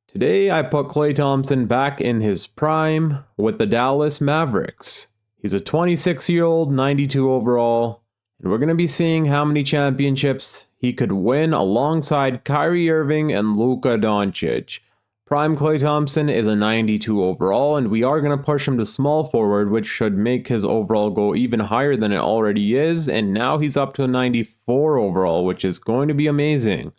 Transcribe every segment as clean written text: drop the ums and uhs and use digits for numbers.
Today, I put Klay Thompson back in his prime with the Dallas Mavericks. He's a 26-year-old, 92 overall, and we're going to be seeing how many championships he could win alongside Kyrie Irving and Luka Doncic. Prime Klay Thompson is a 92 overall, and we are going to push him to small forward, which should make his overall go even higher than it already is, and now he's up to a 94 overall, which is going to be amazing.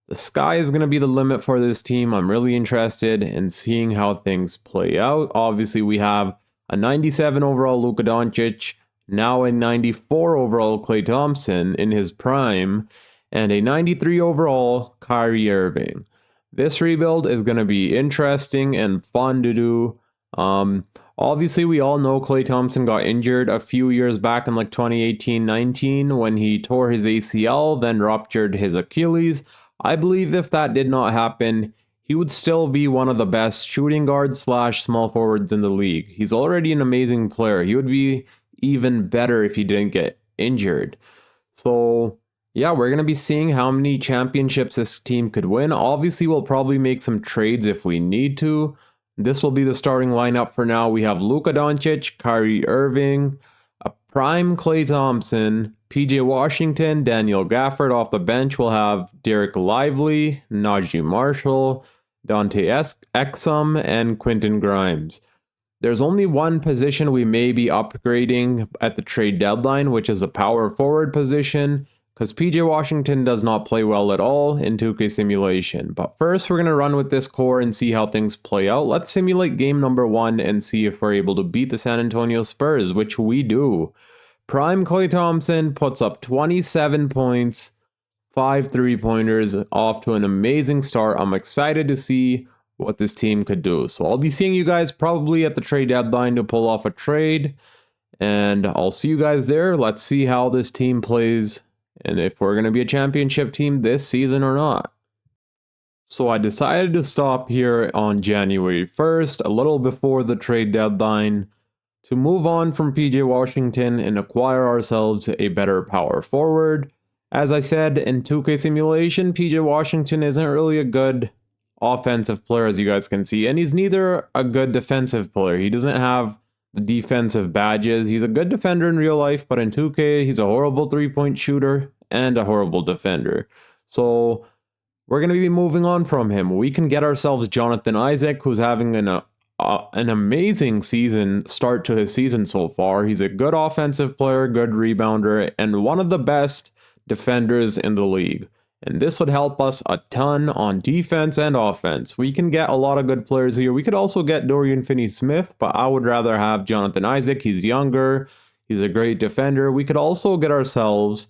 The sky is going to be the limit for this team. I'm really interested in seeing how things play out. Obviously, we have a 97 overall Luka Doncic, now a 94 overall Klay Thompson in his prime, and a 93 overall Kyrie Irving. This rebuild is going to be interesting and fun to do. Obviously, we all know Klay Thompson got injured a few years back in like 2018-19 when he tore his ACL, then ruptured his Achilles. I believe if that did not happen, he would still be one of the best shooting guards / small forwards in the league. He's already an amazing player. He would be even better if he didn't get injured. So, yeah, we're going to be seeing how many championships this team could win. Obviously, we'll probably make some trades if we need to. This will be the starting lineup for now. We have Luka Doncic, Kyrie Irving, a prime Klay Thompson, PJ Washington, Daniel Gafford. Off the bench, we'll have Derek Lively, Najee Marshall, Dante Exum, and Quentin Grimes. There's only one position we may be upgrading at the trade deadline, which is a power forward position, because PJ Washington does not play well at all in 2K simulation. But first, we're going to run with this core and see how things play out. Let's simulate game number 1 and see if we're able to beat the San Antonio Spurs, which we do. Prime Klay Thompson puts up 27 points, 5 3-pointers, off to an amazing start. I'm excited to see what this team could do. So I'll be seeing you guys probably at the trade deadline to pull off a trade. And I'll see you guys there. Let's see how this team plays and if we're going to be a championship team this season or not. So I decided to stop here on January 1st, a little before the trade deadline, to move on from PJ Washington and acquire ourselves a better power forward. As I said, in 2K simulation, PJ Washington isn't really a good offensive player, as you guys can see, and he's neither a good defensive player. He doesn't have the defensive badges. He's a good defender in real life, but in 2K, he's a horrible three-point shooter and a horrible defender. So we're going to be moving on from him. We can get ourselves Jonathan Isaac, who's having an amazing start to his season so far. He's a good offensive player, good rebounder, and one of the best defenders in the league. And this would help us a ton on defense and offense. We can get a lot of good players here. We could also get Dorian Finney-Smith, but I would rather have Jonathan Isaac. He's younger. He's a great defender. We could also get ourselves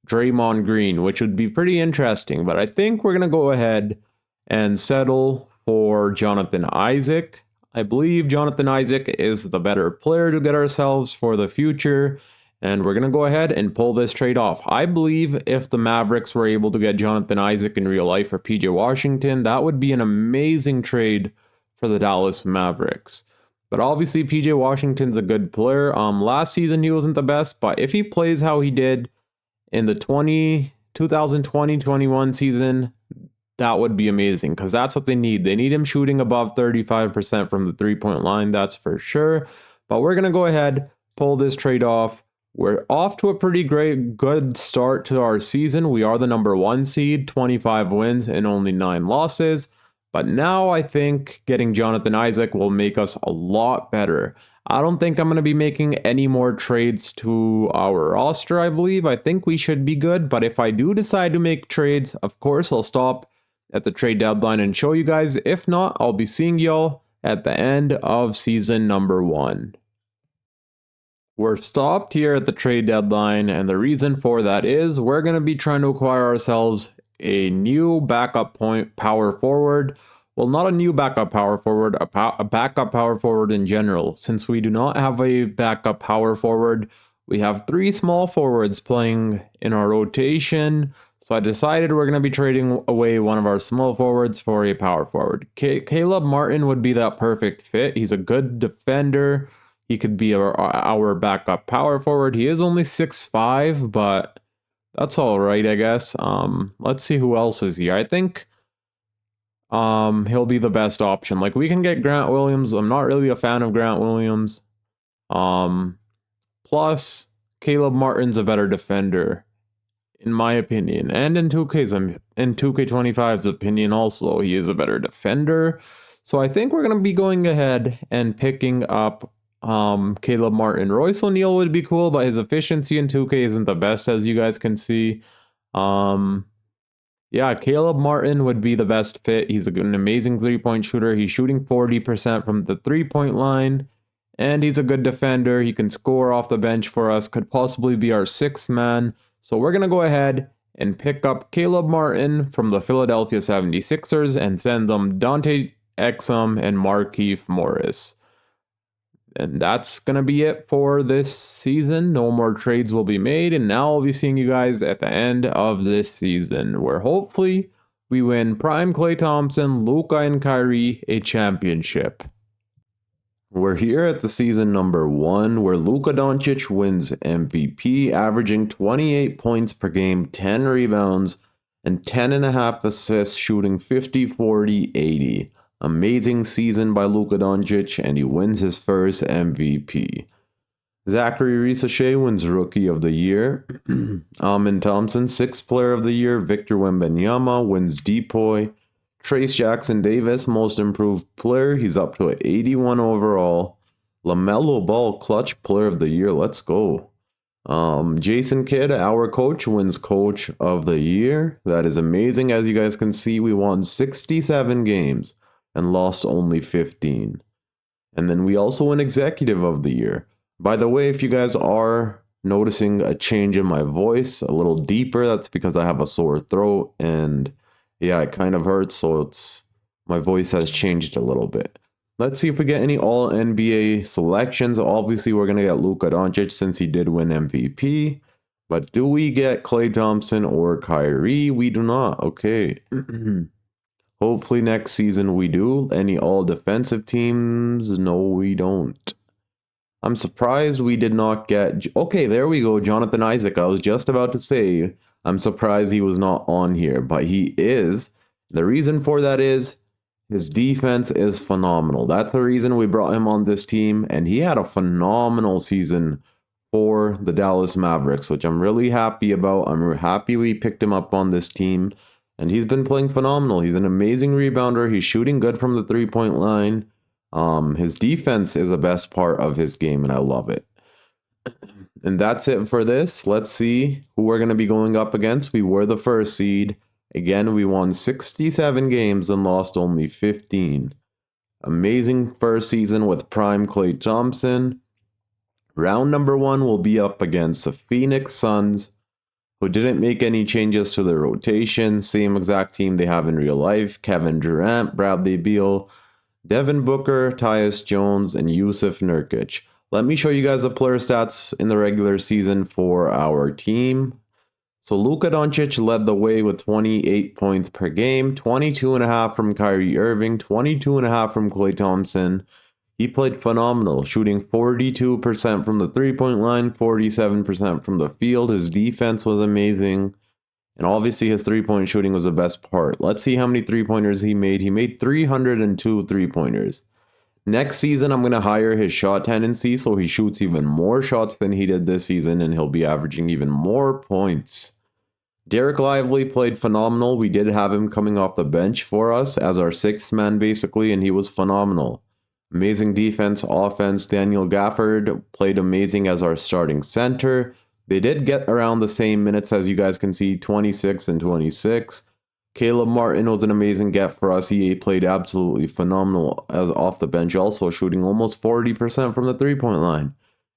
Draymond Green, which would be pretty interesting. But I think we're going to go ahead and settle for Jonathan Isaac. I believe Jonathan Isaac is the better player to get ourselves for the future. And we're going to go ahead and pull this trade off. I believe if the Mavericks were able to get Jonathan Isaac in real life for PJ Washington, that would be an amazing trade for the Dallas Mavericks. But obviously, PJ Washington's a good player. Last season, he wasn't the best, but if he plays how he did in the 2020-21 season, that would be amazing, because that's what they need. They need him shooting above 35% from the three-point line, that's for sure. But we're going to go ahead, pull this trade off. We're off to a pretty good start to our season. We are the number 1 seed, 25 wins and only 9 losses. But now I think getting Jonathan Isaac will make us a lot better. I don't think I'm going to be making any more trades to our roster, I believe. I think we should be good. But if I do decide to make trades, of course, I'll stop at the trade deadline and show you guys. If not, I'll be seeing y'all at the end of season number 1. We're stopped here at the trade deadline, and the reason for that is we're going to be trying to acquire ourselves a new backup power forward. Well, not a new backup power forward, a backup power forward in general. Since we do not have a backup power forward, we have 3 small forwards playing in our rotation. So I decided we're going to be trading away one of our small forwards for a power forward. Caleb Martin would be that perfect fit. He's a good defender. He could be our backup power forward. He is only 6'5", but that's all right, I guess. Let's see who else is here. I think he'll be the best option. Like, we can get Grant Williams. I'm not really a fan of Grant Williams. Plus, Caleb Martin's a better defender, in my opinion. And in 2K25's opinion also, he is a better defender. So I think we're going to be going ahead and picking up Caleb Martin. Royce O'Neal would be cool, but his efficiency in 2K isn't the best, as you guys can see. Yeah, Caleb Martin would be the best fit. He's an amazing three-point shooter. He's shooting 40% from the three-point line, and he's a good defender. He can score off the bench for us, could possibly be our sixth man. So we're going to go ahead and pick up Caleb Martin from the Philadelphia 76ers and send them Dante Exum and Markieff Morris. And that's going to be it for this season. No more trades will be made. And now I'll be seeing you guys at the end of this season, where hopefully we win Prime Klay Thompson, Luka, and Kyrie a championship. We're here at the season number 1, where Luka Doncic wins MVP, averaging 28 points per game, 10 rebounds, and 10.5 assists, shooting 50, 40, 80. Amazing season by Luka Doncic, and he wins his first MVP. Zachary Ricochet wins Rookie of the Year. Amin Thompson, 6th Player of the Year. Victor Wembanyama wins Depoy. Trace Jackson Davis, Most Improved Player. He's up to an 81 overall. LaMelo Ball, Clutch Player of the Year. Let's go. Jason Kidd, our coach, wins Coach of the Year. That is amazing. As you guys can see, we won 67 games and lost only 15. And then we also win Executive of the Year. By the way, if you guys are noticing a change in my voice, a little deeper, that's because I have a sore throat, and yeah, it kind of hurts, so my voice has changed a little bit. Let's see if we get any All-NBA selections. Obviously, we're going to get Luka Doncic since he did win MVP. But do we get Klay Thompson or Kyrie? We do not. Okay. Hopefully next season we do. Any all-defensive teams? No, we don't. I'm surprised we did not get... Okay, there we go. Jonathan Isaac. I was just about to say, I'm surprised he was not on here, but he is. The reason for that is his defense is phenomenal. That's the reason we brought him on this team, and he had a phenomenal season for the Dallas Mavericks, which I'm really happy about. I'm happy we picked him up on this team. And he's been playing phenomenal. He's an amazing rebounder. He's shooting good from the three-point line. His defense is the best part of his game, and I love it. And that's it for this. Let's see who we're going to be going up against. We were the first seed. Again, we won 67 games and lost only 15. Amazing first season with Prime Klay Thompson. Round number 1 will be up against the Phoenix Suns, who didn't make any changes to their rotation. Same exact team they have in real life. Kevin Durant, Bradley Beal, Devin Booker, Tyus Jones, and Yusuf Nurkic. Let me show you guys the player stats in the regular season for our team. So Luka Doncic led the way with 28 points per game, 22.5 from Kyrie Irving, 22.5 from Klay Thompson. He played phenomenal, shooting 42% from the three-point line, 47% from the field. His defense was amazing. And obviously his three-point shooting was the best part. Let's see how many three-pointers he made. He made 302 three-pointers. Next season, I'm going to hire his shot tendency so he shoots even more shots than he did this season, and he'll be averaging even more points. Derek Lively played phenomenal. We did have him coming off the bench for us as our sixth man, basically, and he was phenomenal. Amazing defense, offense. Daniel Gafford played amazing as our starting center. They did get around the same minutes as you guys can see, 26 and 26. Caleb Martin was an amazing get for us. He played absolutely phenomenal as off the bench, also shooting almost 40% from the three-point line.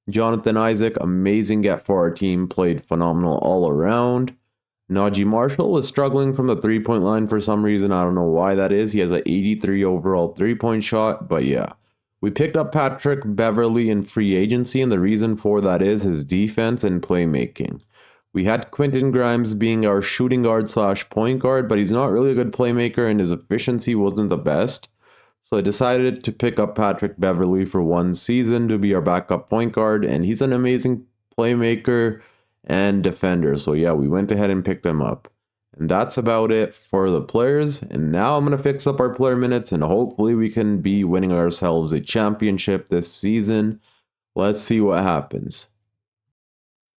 Jonathan Isaac, amazing get for our team, played phenomenal all around. Najee Marshall was struggling from the three-point line for some reason. I don't know why that is. He has an 83 overall three-point shot, but yeah. We picked up Patrick Beverley in free agency, and the reason for that is his defense and playmaking. We had Quentin Grimes being our shooting guard / point guard, but he's not really a good playmaker and his efficiency wasn't the best. So I decided to pick up Patrick Beverley for one season to be our backup point guard, and he's an amazing playmaker and defender. So yeah, we went ahead and picked him up. And that's about it for the players. And now I'm going to fix up our player minutes and hopefully we can be winning ourselves a championship this season. Let's see what happens.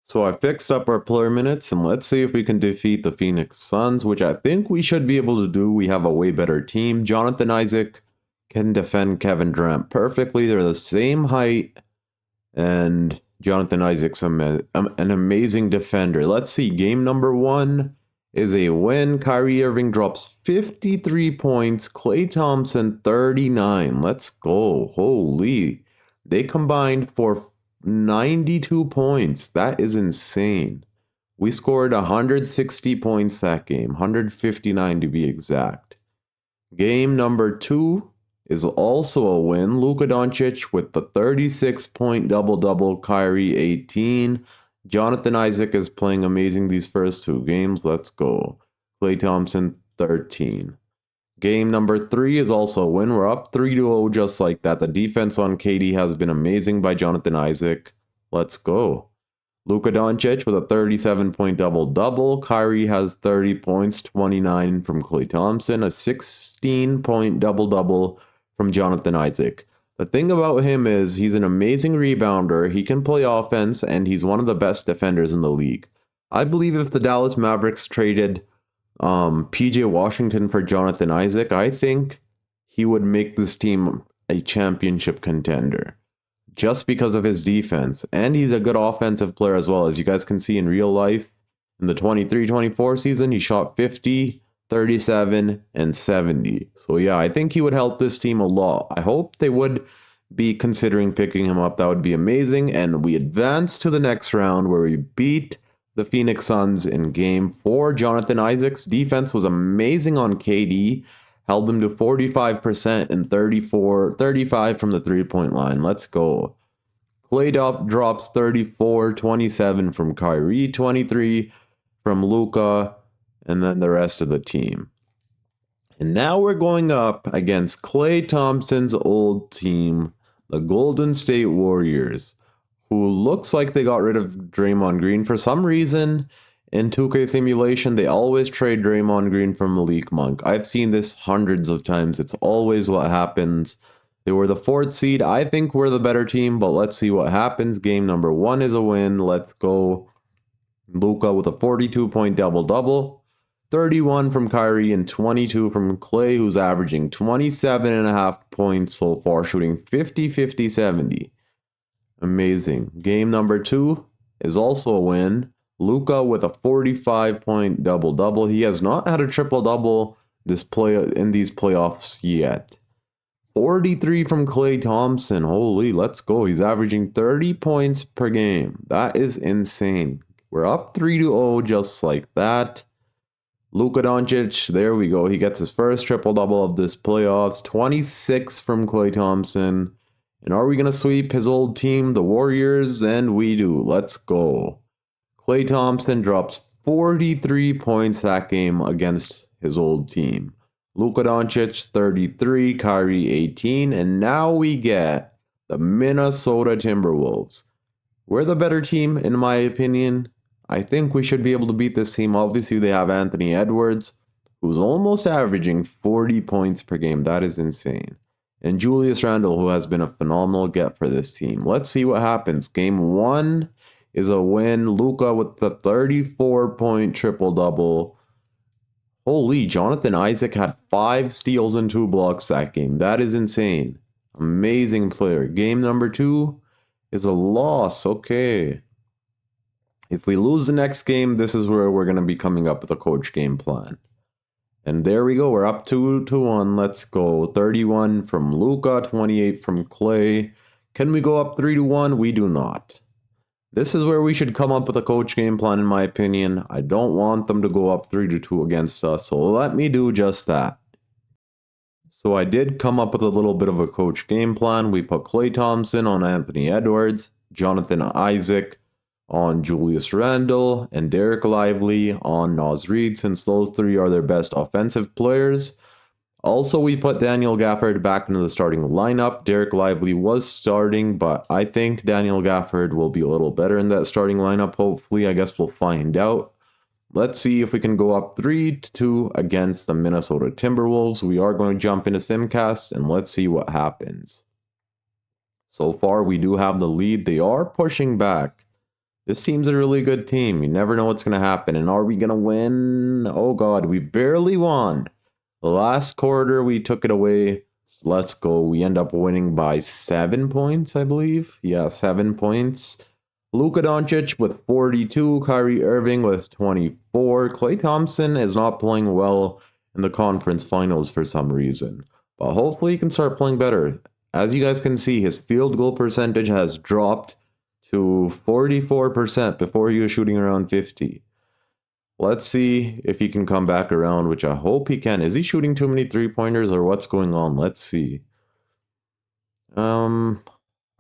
So I fixed up our player minutes and let's see if we can defeat the Phoenix Suns, which I think we should be able to do. We have a way better team. Jonathan Isaac can defend Kevin Durant perfectly. They're the same height and Jonathan Isaac's an amazing defender. Let's see. Game number 1 is a win. Kyrie Irving drops 53 points. Klay Thompson 39. Let's go. Holy. They combined for 92 points. That is insane. We scored 160 points that game. 159 to be exact. Game number 2 is also a win. Luka Doncic with the 36-point double-double. Kyrie 18. Jonathan Isaac is playing amazing these first 2 games. Let's go. Klay Thompson 13. Game number 3 is also a win. We're up 3-0 just like that. The defense on KD has been amazing by Jonathan Isaac. Let's go. Luka Doncic with a 37-point double-double. Kyrie has 30 points, 29 from Klay Thompson. A 16-point double-double from Jonathan Isaac. The thing about him is he's an amazing rebounder, he can play offense, and he's one of the best defenders in the league. I believe if the Dallas Mavericks traded PJ Washington for Jonathan Isaac, I think he would make this team a championship contender. Just because of his defense. And he's a good offensive player as well. As you guys can see in real life, in the 23-24 season, he shot 50, 37, and 70. So yeah, I think he would help this team a lot. I hope they would be considering picking him up. That would be amazing. And we advance to the next round where we beat the Phoenix Suns in Game 4. Jonathan Isaac's defense was amazing on KD. Held him to 45% and 35 from the three-point line. Let's go. Klay drops 34, 27 from Kyrie, 23 from Luka, and then the rest of the team. And now we're going up against Klay Thompson's old team, the Golden State Warriors, who looks like they got rid of Draymond Green. For some reason, in 2K simulation, they always trade Draymond Green for Malik Monk. I've seen this hundreds of times. It's always what happens. They were the 4th seed. I think we're the better team, but let's see what happens. Game number 1 is a win. Let's go. Luka with a 42-point double-double. 31 from Kyrie and 22 from Klay, who's averaging 27.5 points so far, shooting 50, 50, 70. Amazing. Game number 2 is also a win. Luka with a 45-point double-double. He has not had a triple-double in these playoffs yet. 43 from Klay Thompson. Holy, let's go. He's averaging 30 points per game. That is insane. We're up 3-0 just like that. Luka Doncic, there we go. He gets his first triple-double of this playoffs. 26 from Klay Thompson. And are we going to sweep his old team, the Warriors? And we do. Let's go. Klay Thompson drops 43 points that game against his old team. Luka Doncic, 33, Kyrie, 18, and now we get the Minnesota Timberwolves. We're the better team, in my opinion. I think we should be able to beat this team. Obviously, they have Anthony Edwards, who's almost averaging 40 points per game. That is insane. And Julius Randle, who has been a phenomenal get for this team. Let's see what happens. Game 1 is a win. Luka with the 34-point triple-double. Holy, Jonathan Isaac had 5 steals and 2 blocks that game. That is insane. Amazing player. Game number 2 is a loss. Okay. If we lose the next game, this is where we're going to be coming up with a coach game plan. And there we go. We're up 2-1. Let's go. 31 from Luka, 28 from Klay. Can we go up 3-1? We do not. This is where we should come up with a coach game plan, in my opinion. I don't want them to go up 3-2 against us, so let me do just that. So I did come up with a little bit of a coach game plan. We put Klay Thompson on Anthony Edwards, Jonathan Isaac on Julius Randle, and Derek Lively on Naz Reid, since those 3 are their best offensive players. Also, we put Daniel Gafford back into the starting lineup. Derek Lively was starting, but I think Daniel Gafford will be a little better in that starting lineup. Hopefully, I guess we'll find out. let's see if we can go up 3-2 against the Minnesota Timberwolves. We are going to jump into Simcast and let's see what happens. So far, we do have the lead. They are pushing back. This team's a really good team. You never know what's going to happen. And are we going to win? Oh, God, we barely won. The last quarter, we took it away. Let's go. We end up winning by 7 points, I believe. Yeah, 7 points. Luka Doncic with 42. Kyrie Irving with 24. Klay Thompson is not playing well in the conference finals for some reason. But hopefully he can start playing better. As you guys can see, his field goal percentage has dropped to 44% before he was shooting around 50. Let's see if he can come back around, which I hope he can. Is he shooting too many three-pointers or what's going on? Let's see. Around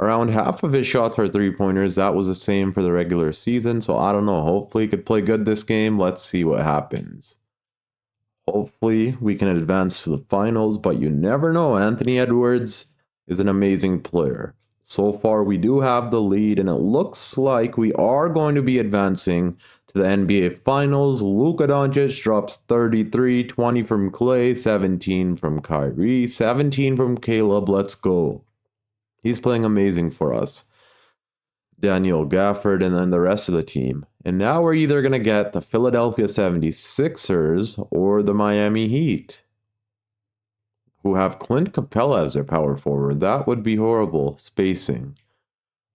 half of his shots are three-pointers. That was the same for the regular season, so I don't know. Hopefully he could play good this game. Let's see what happens. Hopefully we can advance to the finals, but you never know. Anthony Edwards is an amazing player. So far, we do have the lead, and it looks like we are going to be advancing to the NBA Finals. Luka Doncic drops 33, 20 from Klay, 17 from Kyrie, 17 from Caleb. Let's go. He's playing amazing for us. Daniel Gafford, and then the rest of the team. And now we're either going to get the Philadelphia 76ers or the Miami Heat, who have Clint Capella as their power forward. That would be horrible spacing.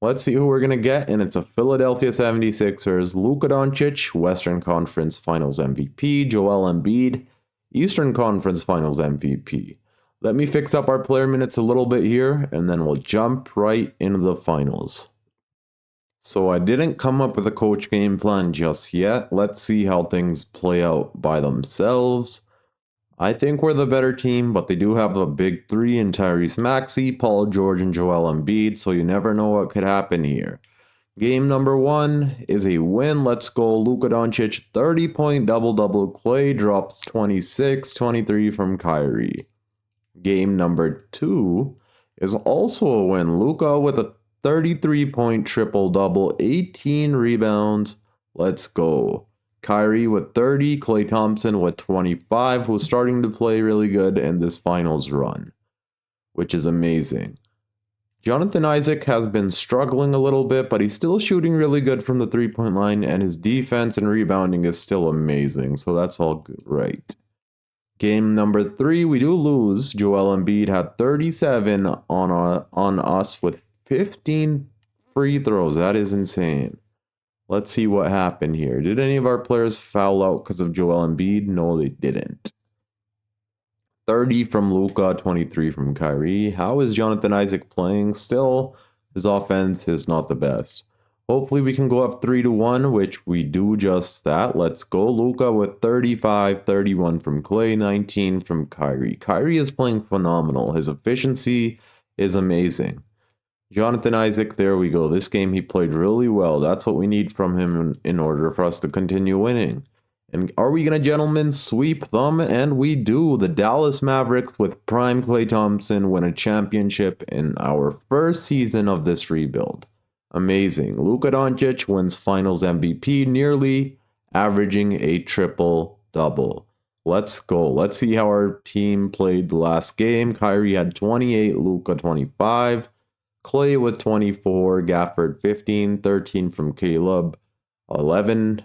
Let's see who we're going to get, and it's a Philadelphia 76ers. Luka Doncic, Western Conference Finals MVP. Joel Embiid, Eastern Conference Finals MVP. Let me fix up our player minutes a little bit here, and then we'll jump right into the finals. So I didn't come up with a coach game plan just yet. Let's see how things play out by themselves. I think we're the better team, but they do have a big three in Tyrese Maxey, Paul George, and Joel Embiid, so you never know what could happen here. Game number 1 is a win. Let's go. Luka Doncic, 30-point double-double. Klay drops 26, 23 from Kyrie. Game number 2 is also a win. Luka with a 33-point triple-double, 18 rebounds. Let's go. Kyrie with 30, Klay Thompson with 25, who's starting to play really good in this finals run, which is amazing. Jonathan Isaac has been struggling a little bit, but he's still shooting really good from the three-point line, and his defense and rebounding is still amazing, so that's all good, right? Game number 3, we do lose. Joel Embiid had 37 on us with 15 free throws. That is insane. Let's see what happened here. Did any of our players foul out because of Joel Embiid? No, they didn't. 30 from Luka, 23 from Kyrie. How is Jonathan Isaac playing? Still, his offense is not the best. Hopefully we can go up 3-1, which we do just that. Let's go. Luka with 35, 31 from Klay, 19 from Kyrie. Kyrie is playing phenomenal. His efficiency is amazing. Jonathan Isaac, there we go. This game he played really well. That's what we need from him in order for us to continue winning. And are we going to, gentlemen, sweep them? And we do. The Dallas Mavericks with prime Klay Thompson win a championship in our first season of this rebuild. Amazing. Luka Doncic wins finals MVP, nearly averaging a triple-double. Let's go. Let's see how our team played the last game. Kyrie had 28, Luka 25. Klay with 24, Gafford 15, 13 from Caleb, 11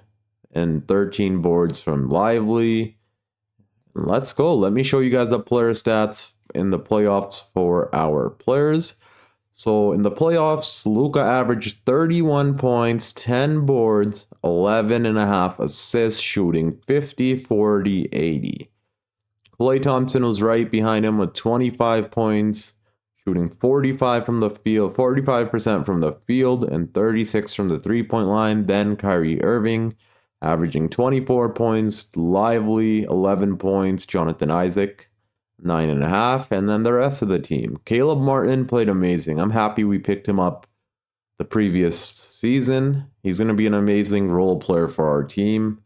and 13 boards from Lively. Let's go. Let me show you guys the player stats in the playoffs for our players. So in the playoffs, Luka averaged 31 points, 10 boards, 11.5 assists, shooting 50, 40, 80. Klay Thompson was right behind him with 25 points, shooting 45 from the field, 45% from the field, and 36 from the three-point line. Then Kyrie Irving, averaging 24 points, Lively, 11 points, Jonathan Isaac, 9.5, and then the rest of the team. Caleb Martin played amazing. I'm happy we picked him up the previous season. He's going to be an amazing role player for our team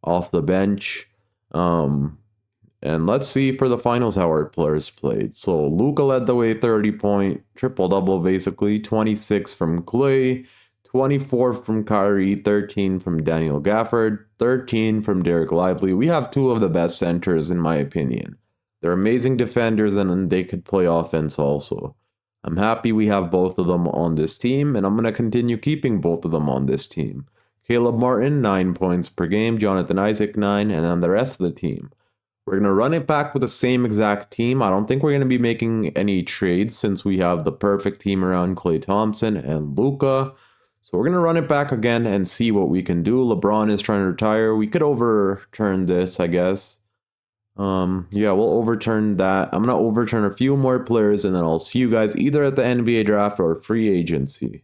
off the bench. And let's see for the finals how our players played. So Luka led the way, 30-point triple-double basically. 26 from Klay, 24 from Kyrie, 13 from Daniel Gafford, 13 from Derek Lively. We have two of the best centers in my opinion. They're amazing defenders and they could play offense also. I'm happy we have both of them on this team, and I'm going to continue keeping both of them on this team. Caleb Martin, 9 points per game, Jonathan Isaac, 9, and then the rest of the team. We're going to run it back with the same exact team. I don't think we're going to be making any trades since we have the perfect team around Klay Thompson and Luka. So we're going to run it back again and see what we can do. LeBron is trying to retire. We could overturn this, I guess. Yeah, we'll overturn that. I'm going to overturn a few more players, and then I'll see you guys either at the NBA draft or free agency.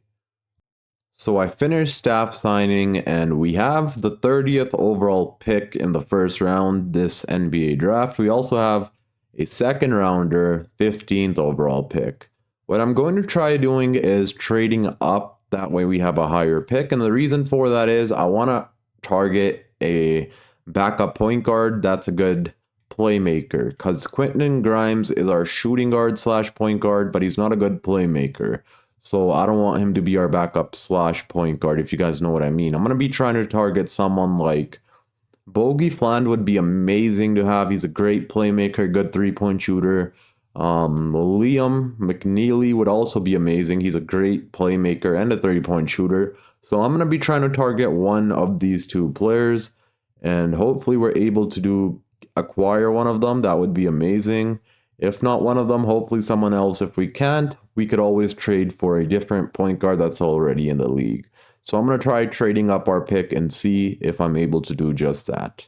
So I finished staff signing, and we have the 30th overall pick in the first round this NBA draft. We also have a second rounder, 15th overall pick. What I'm going to try doing is trading up. That way we have a higher pick. And the reason for that is I want to target a backup point guard that's a good playmaker, because Quentin Grimes is our shooting guard / point guard, but he's not a good playmaker. So I don't want him to be our backup / point guard, if you guys know what I mean. I'm going to be trying to target someone like Bogey Fland would be amazing to have. He's a great playmaker, good 3-point shooter. Liam McNeely would also be amazing. He's a great playmaker and a 3-point shooter. So I'm going to be trying to target one of these two players, and hopefully we're able to acquire one of them. That would be amazing. If not one of them, hopefully someone else. If we can't, we could always trade for a different point guard that's already in the league. So I'm going to try trading up our pick and see if I'm able to do just that.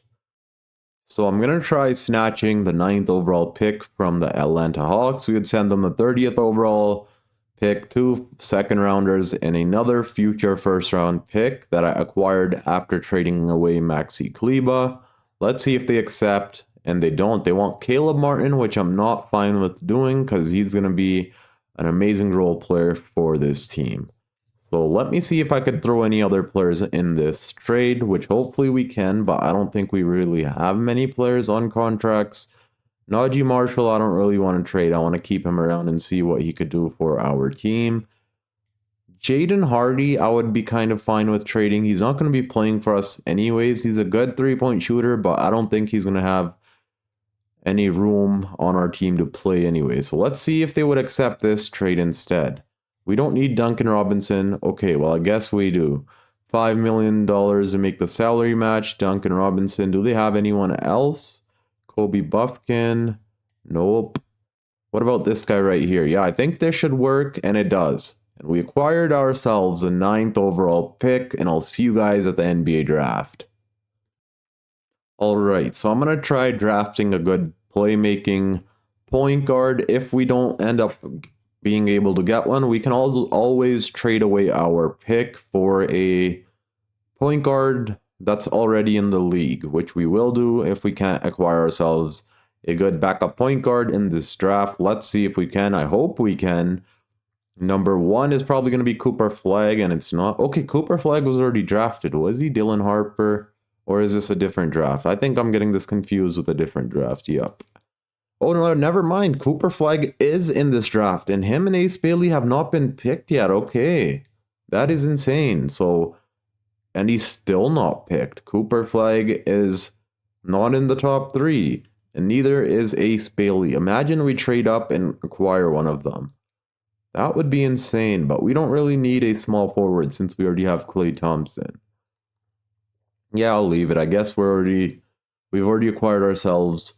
So I'm going to try snatching the 9th overall pick from the Atlanta Hawks. We would send them the 30th overall pick, 2 second rounders, and another future first round pick that I acquired after trading away Maxi Kleber. Let's see if they accept, and they don't. They want Caleb Martin, which I'm not fine with doing because he's going to be an amazing role player for this team. So let me see if I could throw any other players in this trade, which hopefully we can, but I don't think we really have many players on contracts. Najee Marshall, I don't really want to trade. I want to keep him around and see what he could do for our team. Jaden Hardy, I would be kind of fine with trading. He's not going to be playing for us anyways. He's a good 3-point shooter, but I don't think he's going to have any room on our team to play anyway. So let's see if they would accept this trade instead. We don't need Duncan Robinson. Okay, well, I guess we do. $5 million to make the salary match. Duncan Robinson. Do they have anyone else? Kobe Buffkin. Nope. What about this guy right here? Yeah, I think this should work, and it does. And we acquired ourselves a 9th overall pick, and I'll see you guys at the NBA draft. Alright, so I'm going to try drafting a good playmaking point guard. If we don't end up being able to get one, we can always trade away our pick for a point guard that's already in the league, which we will do if we can't acquire ourselves a good backup point guard in this draft. Let's see if we can. I hope we can. Number 1 is probably going to be Cooper Flagg, and it's not. Okay, Cooper Flagg was already drafted. Was he Dylan Harper? Or is this a different draft? I think I'm getting this confused with a different draft. Yep. Oh, no, never mind. Cooper Flagg is in this draft, and him and Ace Bailey have not been picked yet. Okay. That is insane. So, and he's still not picked. Cooper Flagg is not in the top 3, and neither is Ace Bailey. Imagine we trade up and acquire one of them. That would be insane, but we don't really need a small forward since we already have Klay Thompson. Yeah, I'll leave it. I guess we've already acquired ourselves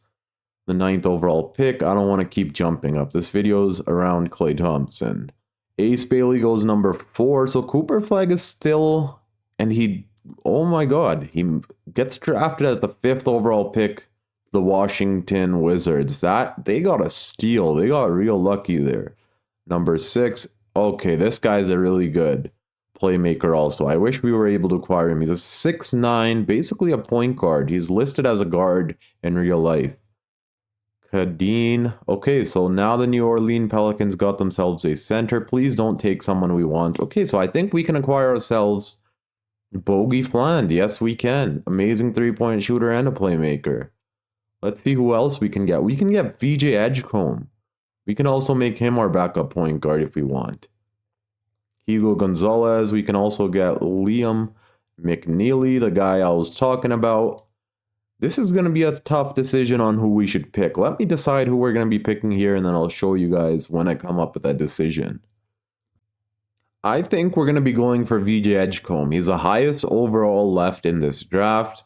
the 9th overall pick. I don't want to keep jumping up. This video's around Klay Thompson. Ace Bailey goes number 4. So Cooper Flagg is still, and oh my god, he gets drafted at the 5th overall pick, the Washington Wizards. They got a steal. They got real lucky there. Number 6. Okay, this guy's a really good playmaker also. I wish we were able to acquire him. He's a 6'9", basically a point guard. He's listed as a guard in real life. Kadeen. Okay, so now the New Orleans Pelicans got themselves a center. Please don't take someone we want. Okay, so I think we can acquire ourselves Bogey Fland. Yes, we can. Amazing 3-point shooter and a playmaker. Let's see who else we can get. We can get VJ Edgecombe. We can also make him our backup point guard if we want. Hugo Gonzalez. We can also get Liam McNeely, the guy I was talking about. This is going to be a tough decision on who we should pick. Let me decide who we're going to be picking here, and then I'll show you guys when I come up with that decision. I think we're going to be going for VJ Edgecombe. He's the highest overall left in this draft.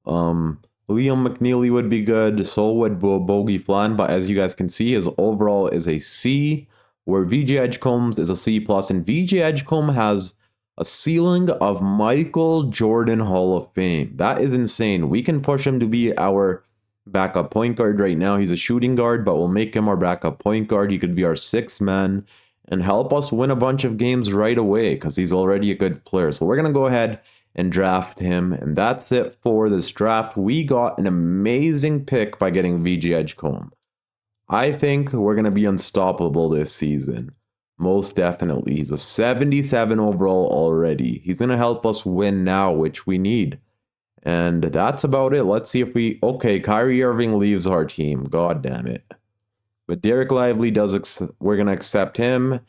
Liam McNeely would be good. So would Bogey Flan. But as you guys can see, his overall is a C, where VJ Edgecombe is a C+. And VJ Edgecombe has a ceiling of Michael Jordan Hall of Fame. That is insane. We can push him to be our backup point guard right now. He's a shooting guard, but we'll make him our backup point guard. He could be our sixth man and help us win a bunch of games right away because he's already a good player. So we're going to go ahead and draft him. And that's it for this draft. We got an amazing pick by getting VJ Edgecombe. I think we're going to be unstoppable this season. Most definitely. He's a 77 overall already. He's going to help us win now, which we need. And that's about it. Let's see if we... Okay, Kyrie Irving leaves our team. God damn it. But Derek Lively does... We're going to accept him.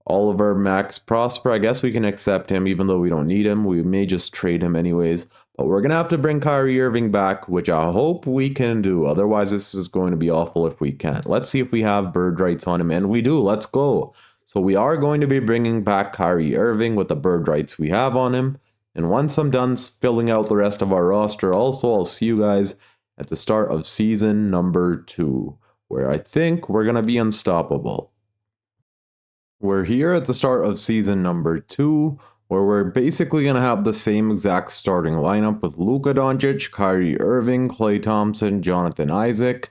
Oliver Max Prosper, I guess we can accept him even though we don't need him. We may just trade him anyways. But we're going to have to bring Kyrie Irving back, which I hope we can do. Otherwise, this is going to be awful if we can't. Let's see if we have bird rights on him. And we do. Let's go. So we are going to be bringing back Kyrie Irving with the bird rights we have on him. And once I'm done filling out the rest of our roster, also, I'll see you guys at the start of season number 2, where I think we're going to be unstoppable. We're here at the start of season number 2, where we're basically going to have the same exact starting lineup with Luka Doncic, Kyrie Irving, Klay Thompson, Jonathan Isaac.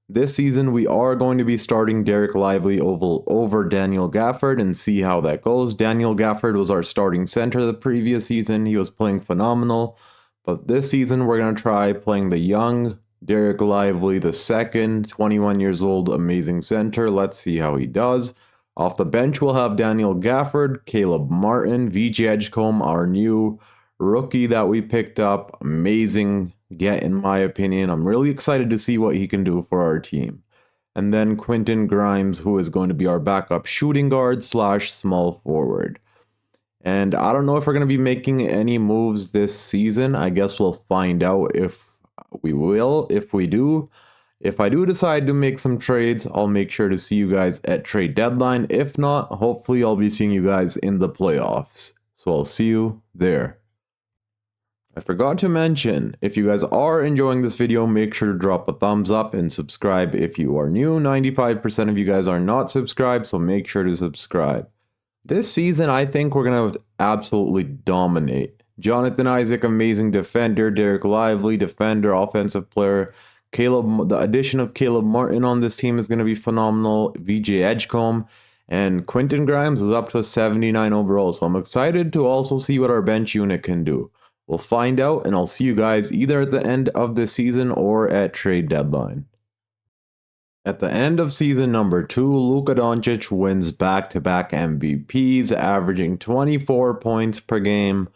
This season, we are going to be starting Derek Lively over Daniel Gafford and see how that goes. Daniel Gafford was our starting center the previous season. He was playing phenomenal. But this season, we're going to try playing the young Derek Lively, the second, 21 years old, amazing center. Let's see how he does. Off the bench, we'll have Daniel Gafford, Caleb Martin, VJ Edgecombe, our new rookie that we picked up. Amazing get, in my opinion. I'm really excited to see what he can do for our team. And then Quentin Grimes, who is going to be our backup shooting guard / small forward. And I don't know if we're going to be making any moves this season. I guess we'll find out if we will. If we do, if I do decide to make some trades, I'll make sure to see you guys at trade deadline. If not, hopefully I'll be seeing you guys in the playoffs. So I'll see you there. I forgot to mention, if you guys are enjoying this video, make sure to drop a thumbs up and subscribe if you are new. 95% of you guys are not subscribed, so make sure to subscribe. This season, I think we're going to absolutely dominate. Jonathan Isaac, amazing defender. Derek Lively, defender, offensive player. The addition of Caleb Martin on this team is going to be phenomenal. VJ Edgecombe. And Quentin Grimes is up to a 79 overall, so I'm excited to also see what our bench unit can do. We'll find out, and I'll see you guys either at the end of the season or at trade deadline. At the end of season number 2, Luka Doncic wins back-to-back MVPs, averaging 24 points per game,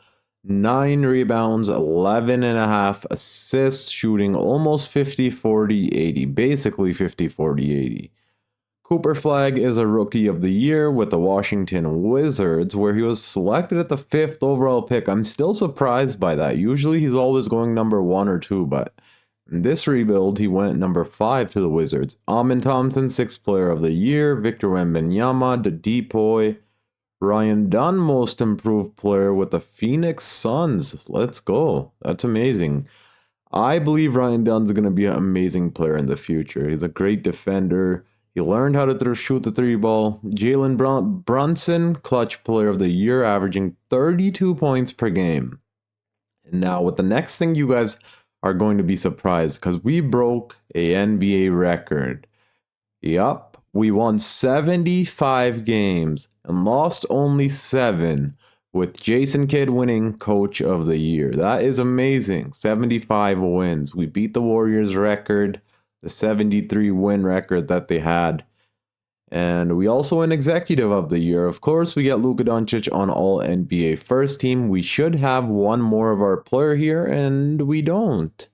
9 rebounds, 11.5 assists, shooting almost 50-40-80, basically 50-40-80. Cooper Flagg is a Rookie of the Year with the Washington Wizards, where he was selected at the 5th overall pick. I'm still surprised by that. Usually he's always going number 1 or 2, but in this rebuild, he went number 5 to the Wizards. Amen Thompson, 6th Player of the Year. Victor Wembanyama, the Depoy. Ryan Dunn, Most Improved Player with the Phoenix Suns. Let's go. That's amazing. I believe Ryan Dunn's going to be an amazing player in the future. He's a great defender. He learned how to shoot the 3-ball. Jalen Brunson, Clutch Player of the Year, averaging 32 points per game. And now with the next thing, you guys are going to be surprised because we broke a NBA record. Yup, we won 75 games and lost only 7, with Jason Kidd winning Coach of the Year. That is amazing. 75 wins. We beat the Warriors record, the 73 win record that they had. And we also win Executive of the Year. Of course, we get Luka Doncic on All NBA First Team. We should have one more of our player here, and we don't.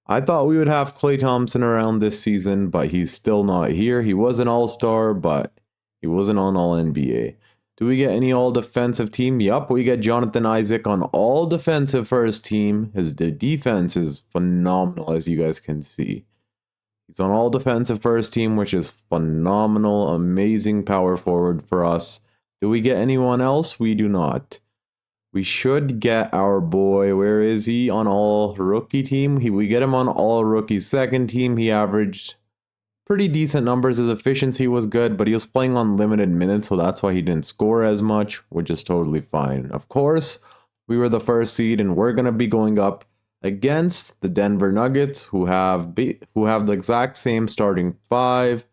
I thought we would have Klay Thompson around this season, but he's still not here. He was an All-Star, but he wasn't on All NBA. Do we get any all-defensive team? Yup, we get Jonathan Isaac on all-defensive first team. His defense is phenomenal, as you guys can see. He's on all-defensive first team, which is phenomenal. Amazing power forward for us. Do we get anyone else? We do not. We should get our boy, where is he? On all-rookie team? We get him on all-rookie second team. He averaged pretty decent numbers. His efficiency was good, but he was playing on limited minutes, so that's why he didn't score as much, which is totally fine. Of course, we were the first seed, and we're going to be going up against the Denver Nuggets, who have the exact same starting five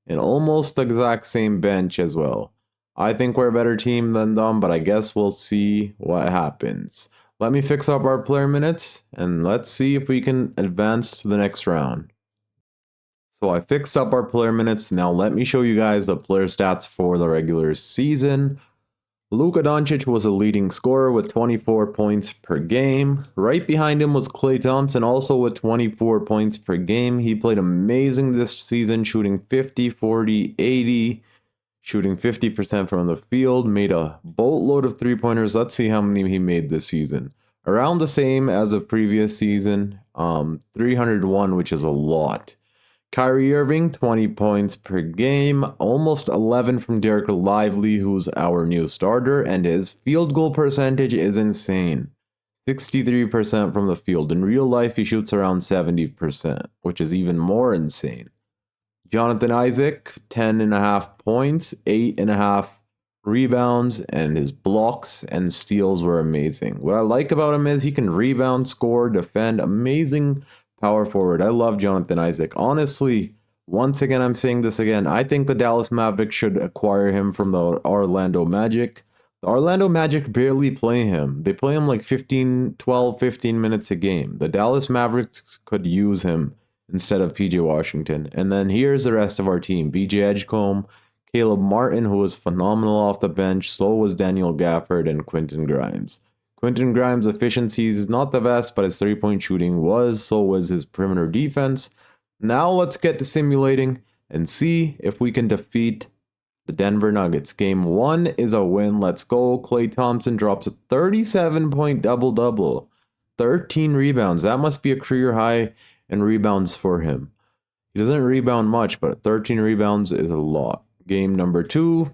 and almost the exact same bench as well. I think we're a better team than them, but I guess we'll see what happens. Let me fix up our player minutes, and let's see if we can advance to the next round. So I fixed up our player minutes. Now let me show you guys the player stats for the regular season. Luka Doncic was a leading scorer with 24 points per game. Right behind him was Klay Thompson, also with 24 points per game. He played amazing this season, shooting 50, 40, 80, shooting 50% from the field, made a boatload of three-pointers. Let's see how many he made this season. Around the same as the previous season, 301, which is a lot. Kyrie Irving, 20 points per game, almost 11 from Derek Lively, who's our new starter, and his field goal percentage is insane. 63% from the field. In real life, he shoots around 70%, which is even more insane. Jonathan Isaac, 10.5 points, 8.5 rebounds, and his blocks and steals were amazing. What I like about him is he can rebound, score, defend, amazing power forward. I love Jonathan Isaac. Honestly, once again, I'm saying this again, I think the Dallas Mavericks should acquire him from the Orlando Magic. The Orlando Magic barely play him. They play him like 12, 15 minutes a game. The Dallas Mavericks could use him instead of PJ Washington. And then here's the rest of our team. VJ Edgecombe, Caleb Martin, who was phenomenal off the bench. So was Daniel Gafford and Quentin Grimes. Quentin Grimes' efficiency is not the best, but his three-point shooting was, so was his perimeter defense. Now let's get to simulating and see if we can defeat the Denver Nuggets. Game 1 is a win. Let's go. Klay Thompson drops a 37-point double-double. 13 rebounds. That must be a career high in rebounds for him. He doesn't rebound much, but 13 rebounds is a lot. Game number 2.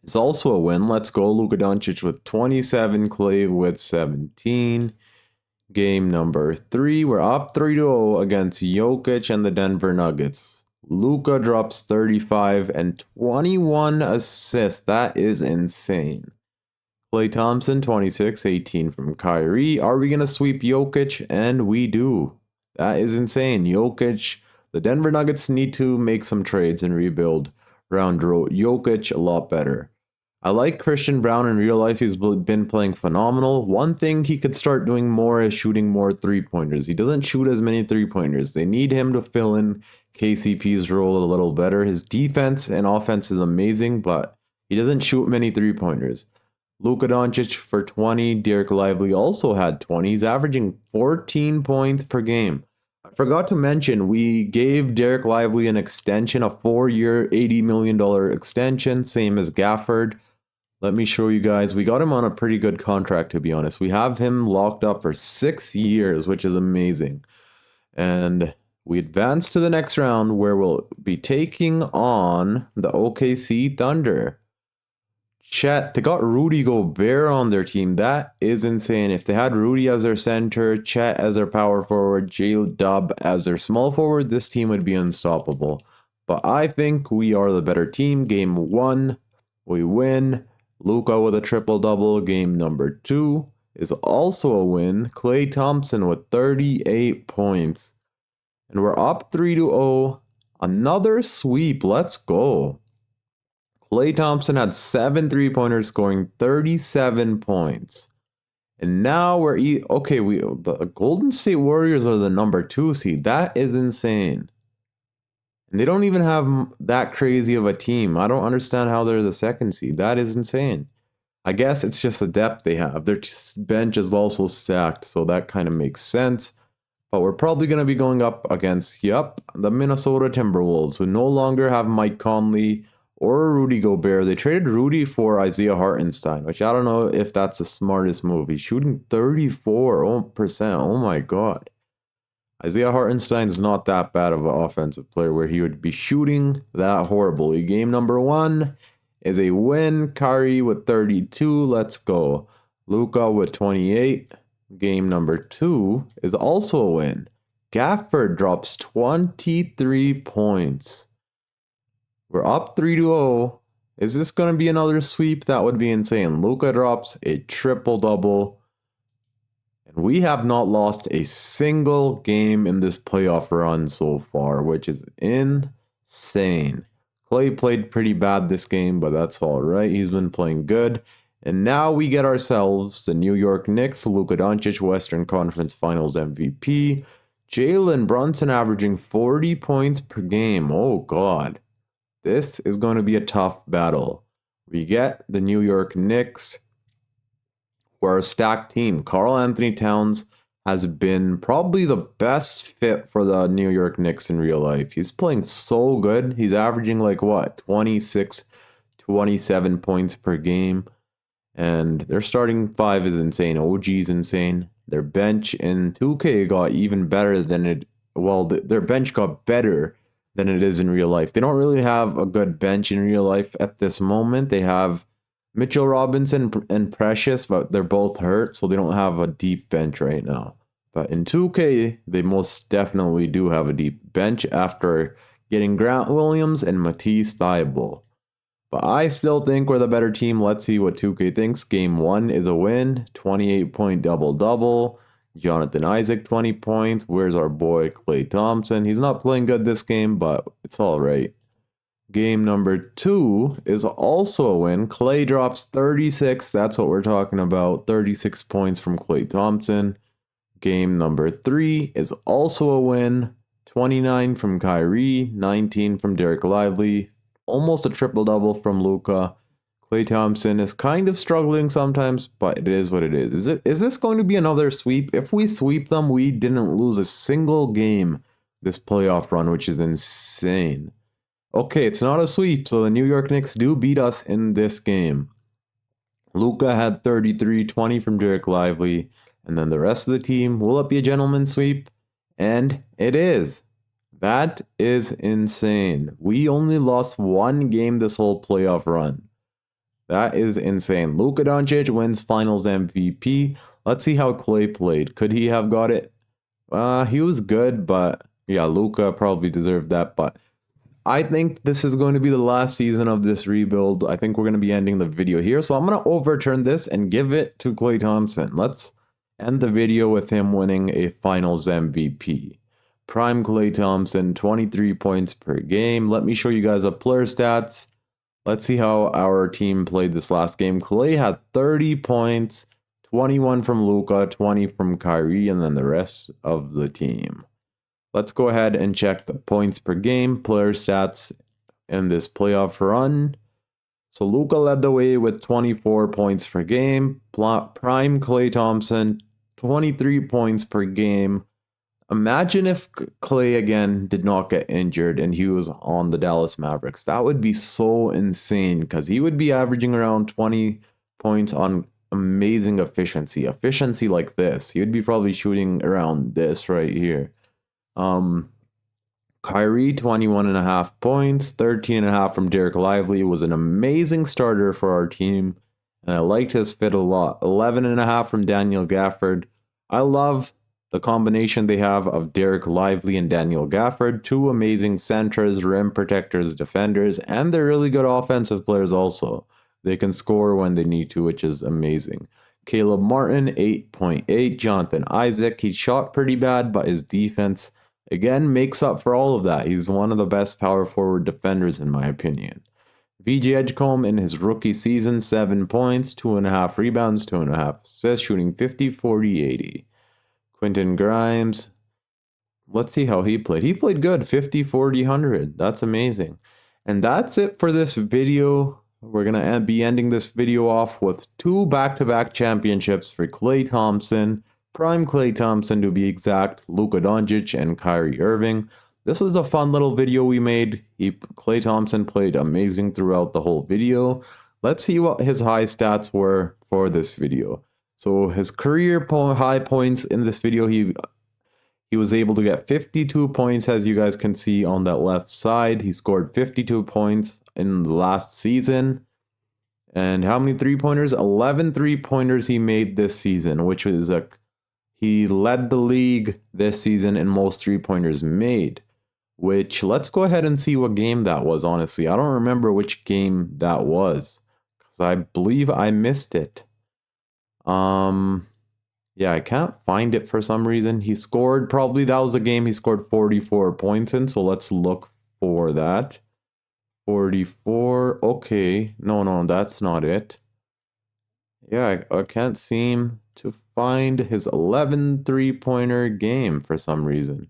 It's also a win. Let's go. Luka Doncic with 27, Klay with 17. Game number 3. We're up 3-0 against Jokic and the Denver Nuggets. Luka drops 35 and 21 assists. That is insane. Klay Thompson, 26, 18 from Kyrie. Are we going to sweep Jokic? And we do. That is insane. Jokic, the Denver Nuggets need to make some trades and rebuild around Jokic a lot better. I like Christian Brown in real life. He's been playing phenomenal. One thing he could start doing more is shooting more three-pointers. He doesn't shoot as many three-pointers. They need him to fill in KCP's role a little better. His defense and offense is amazing, but he doesn't shoot many three-pointers. Luka Doncic for 20. Derek Lively also had 20. He's averaging 14 points per game. I forgot to mention, we gave Derek Lively an extension, a 4-year, $80 million extension, same as Gafford. Let me show you guys. We got him on a pretty good contract, to be honest. We have him locked up for 6 years, which is amazing. And we advance to the next round where we'll be taking on the OKC Thunder. Chet, they got Rudy Gobert on their team. That is insane. If they had Rudy as their center, Chet as their power forward, J-Dub as their small forward, this team would be unstoppable. But I think we are the better team. Game 1, we win. Luka with a triple-double. Game number 2 is also a win. Klay Thompson with 38 points. And we're up 3-0. Another sweep. Let's go. Klay Thompson had 7 three-pointers, scoring 37 points. And now we're the Golden State Warriors are the number 2 seed. That is insane. And they don't even have that crazy of a team. I don't understand how they're the 2nd seed. That is insane. I guess it's just the depth they have. Their bench is also stacked, so that kind of makes sense. But we're probably going to be going up against, the Minnesota Timberwolves, who no longer have Mike Conley or Rudy Gobert. They traded Rudy for Isaiah Hartenstein, which I don't know if that's the smartest move. He's shooting 34%. Oh my God. Isaiah Hartenstein's not that bad of an offensive player where he would be shooting that horribly. Game number 1 is a win. Kyrie with 32. Let's go. Luka with 28. Game number 2 is also a win. Gafford drops 23 points. We're up 3-0. Is this going to be another sweep? That would be insane. Luka drops a triple-double. And we have not lost a single game in this playoff run so far, which is insane. Klay played pretty bad this game, but that's all right. He's been playing good. And now we get ourselves the New York Knicks, Luka Doncic, Western Conference Finals MVP. Jalen Brunson averaging 40 points per game. Oh, God. This is going to be a tough battle. We get the New York Knicks. We're a stacked team. Karl Anthony Towns has been probably the best fit for the New York Knicks in real life. He's playing so good. He's averaging like what, 26, 27 points per game. And their starting 5 is insane. OG's insane. Their bench in 2K got even better than it. Well, their bench got better than it is in real life. They don't really have a good bench in real life at this moment. They have Mitchell Robinson and Precious, but they're both hurt, so they don't have a deep bench right now. But in 2K, they most definitely do have a deep bench after getting Grant Williams and Matisse Thybulle. But I still think we're the better team. Let's see what 2K thinks. Game 1 is a win. 28-point double-double. Jonathan Isaac, 20 points. Where's our boy Klay Thompson? He's not playing good this game, but it's all right. Game number 2 is also a win. Klay drops 36. That's what we're talking about. 36 points from Klay Thompson. Game number 3 is also a win. 29 from Kyrie. 19 from Derek Lively. Almost a triple-double from Luka. Klay Thompson is kind of struggling sometimes, but it is what it is. Is this going to be another sweep? If we sweep them, we didn't lose a single game this playoff run, which is insane. Okay, it's not a sweep, so the New York Knicks do beat us in this game. Luka had 33, 20 from Derek Lively, and then the rest of the team. Will it be a gentleman's sweep? And it is. That is insane. We only lost 1 game this whole playoff run. That is insane. Luka Doncic wins Finals MVP. Let's see how Klay played. Could he have got it? He was good, but yeah, Luka probably deserved that. But I think this is going to be the last season of this rebuild. I think we're going to be ending the video here. So I'm going to overturn this and give it to Klay Thompson. Let's end the video with him winning a Finals MVP. Prime Klay Thompson, 23 points per game. Let me show you guys the player stats. Let's see how our team played this last game. Klay had 30 points, 21 from Luka, 20 from Kyrie, and then the rest of the team. Let's go ahead and check the points per game, player stats in this playoff run. So Luka led the way with 24 points per game. Prime Klay Thompson, 23 points per game. Imagine if Klay again did not get injured and he was on the Dallas Mavericks. That would be so insane because he would be averaging around 20 points on amazing efficiency. Efficiency like this. He would be probably shooting around this right here. Kyrie, 21.5 points, 13.5 from Derek Lively. Was an amazing starter for our team, and I liked his fit a lot. 11.5 from Daniel Gafford. I love the combination they have of Derek Lively and Daniel Gafford. 2 amazing centers, rim protectors, defenders, and they're really good offensive players also. They can score when they need to, which is amazing. Caleb Martin, 8.8. Jonathan Isaac, he shot pretty bad, but his defense again makes up for all of that. He's one of the best power forward defenders in my opinion. VJ Edgecombe in his rookie season, 7 points, 2.5 rebounds, 2.5 assists, shooting 50, 40, 80. Quentin Grimes, let's see how he played. He played good, 50, 40, 100. That's amazing. And that's it for this video. We're going to be ending this video off with 2 back-to-back championships for Klay Thompson. Prime Klay Thompson to be exact, Luka Doncic and Kyrie Irving. this was a fun little video we made. Klay Thompson played amazing throughout the whole video. Let's see what his high stats were for this video. So his career high points in this video, he was able to get 52 points, as you guys can see on that left side. He scored 52 points in the last season. And how many three-pointers? 11 three-pointers he made this season, which is he led the league this season in most three-pointers made. Which, let's go ahead and see what game that was, honestly. I don't remember which game that was, because I believe I missed it. Yeah, I can't find it for some reason. He scored, probably that was a game he scored 44 points in, so let's look for that. 44, okay. No, that's not it. Yeah, I can't seem to find his 11 three-pointer game for some reason.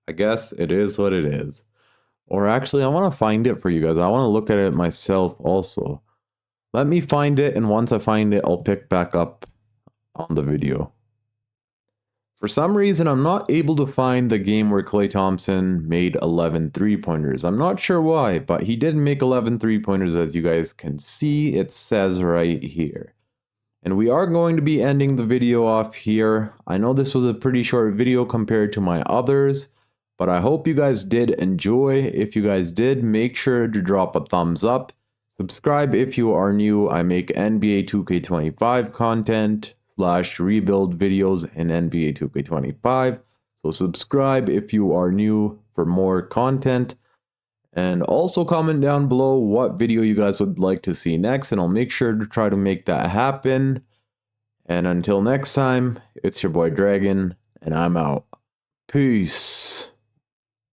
I guess it is what it is. Or actually, I want to find it for you guys. I want to look at it myself also. Let me find it, and once I find it, I'll pick back up on the video. For some reason, I'm not able to find the game where Klay Thompson made 11 three-pointers. I'm not sure why, but he did make 11 three-pointers, as you guys can see. It says right here. And we are going to be ending the video off here. I know this was a pretty short video compared to my others, but I hope you guys did enjoy. If you guys did, make sure to drop a thumbs up. Subscribe if you are new. I make NBA 2K25 content / rebuild videos in NBA 2K25. So subscribe if you are new for more content. And also comment down below what video you guys would like to see next, and I'll make sure to try to make that happen. And until next time, it's your boy Dragon, and I'm out. Peace.